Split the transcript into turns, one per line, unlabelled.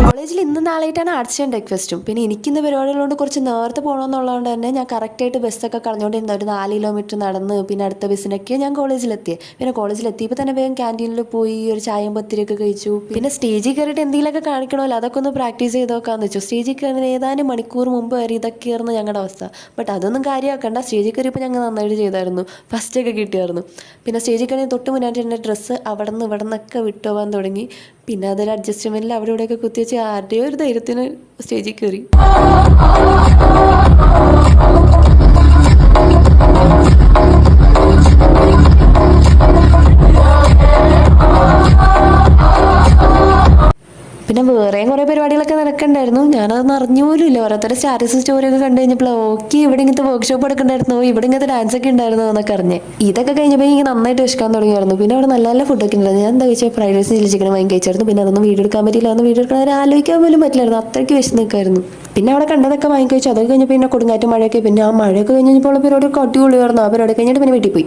കോളേജിൽ ഇന്ന് നാളെയായിട്ടാണ് arts and ബ്രേക്ക്ഫാസ്റ്റും. പിന്നെ എനിക്കിന്ന് പരിപാടികളുകൊണ്ട് കുറച്ച് നേരത്തെ പോകണമെന്നുള്ളതുകൊണ്ട് തന്നെ ഞാൻ കറക്റ്റായിട്ട് ബസ്സൊക്കെ കളഞ്ഞുകൊണ്ടിരുന്ന ഒരു 4 കിലോമീറ്റർ നടന്ന് പിന്നെ അടുത്ത ബസ്സിനൊക്കെ ഞാൻ കോളേജിലെത്തിയത്. പിന്നെ കോളേജിലെത്തിയപ്പോൾ തന്നെ വേഗം ക്യാൻറ്റീനിൽ പോയി ഒരു ചായയും പത്തിരിയൊക്കെ കഴിച്ചു. പിന്നെ സ്റ്റേജിൽ കയറിയിട്ട് എന്തെങ്കിലുമൊക്കെ കാണിക്കണമല്ലോ, അതൊക്കെ ഒന്ന് പ്രാക്ടീസ് ചെയ്ത് നോക്കാമെന്ന് വെച്ചു. സ്റ്റേജിൽ കയറി ഏതാനും മണിക്കൂർ മുമ്പ് വരെ ഇതൊക്കെയായിരുന്നു ഞങ്ങളുടെ അവസ്ഥ. ബട്ട് അതൊന്നും കാര്യമാക്കണ്ട, സ്റ്റേജിൽ കയറിയപ്പോൾ ഞങ്ങൾ നന്നായിട്ട് ചെയ്തായിരുന്നു, ഫസ്റ്റൊക്കെ കിട്ടിയായിരുന്നു. പിന്നെ സ്റ്റേജിൽ കയറി തൊട്ട് മുന്നായിട്ട് എൻ്റെ ഡ്രസ്സ് അവിടെ നിന്ന് ഇവിടെ നിന്നൊക്കെ വിട്ടുപോകാൻ തുടങ്ങി. പിന്നെ അതൊരു അഡ്ജസ്റ്റ്മെൻറ്റിൽ അവിടെ ഇവിടെയൊക്കെ കുത്തിവെച്ച് ആരുടെയോ ഒരു ധൈര്യത്തിന് സ്റ്റേജിൽ കയറി. പിന്നെ വേറെയും കുറേ പരിപാടികളൊക്കെ നടക്കണ്ടായിരുന്നു, ഞാനതൊന്നും അറിഞ്ഞു പോലും ഇല്ല. ഓരോരുത്തരുടെ സ്റ്റാറ്റസ് സ്റ്റോറിയൊക്കെ കണ്ടു കഴിഞ്ഞപ്പോൾ ഓക്കെ ഇവിടെ ഇങ്ങനത്തെ വർക്ക്ഷോപ്പ് എടുക്കണ്ടായിരുന്നു, ഇവിടെ ഇങ്ങനത്തെ ഡാൻസ് ഒക്കെ ഉണ്ടായിരുന്നു എന്നൊക്കെ അറിഞ്ഞേ. ഇതൊക്കെ കഴിഞ്ഞപ്പോൾ എനിക്ക് നന്നായിട്ട് വിശക്കാൻ തുടങ്ങിയായിരുന്നു. പിന്നെ അവിടെ നല്ല നല്ല ഫുഡൊക്കെ ഉണ്ടായിരുന്നു. ഞാൻ എന്താ കഴിച്ചാൽ ഫ്രൈഡ് റൈസ് ചില്ലി ചിക്കൻ വാങ്ങി കഴിച്ചായിരുന്നു. പിന്നെ അതൊന്നും വീഡിയോ എടുക്കാൻ പറ്റില്ല, അതൊന്നും വീഡിയോ എടുക്കാൻ ആലോചിക്കാൻ പോലും പറ്റില്ലായിരുന്നു, അത്രയ്ക്ക് വിശന്നിക്കായിരുന്നു. പിന്നെ അവിടെ കണ്ടതൊക്കെ വാങ്ങി കഴിച്ചു. അതൊക്കെ കഴിഞ്ഞപ്പോൾ പിന്നെ കൊടുങ്കാറ്റ് മഴയൊക്കെ. പിന്നെ ആ മഴയൊക്കെ കഴിഞ്ഞപ്പോൾ പരിപാടി അടിപൊളിയായിരുന്നു. ആ പരിപാടി കഴിഞ്ഞിട്ട് പിന്നെ വീട്ടിൽ പോയി.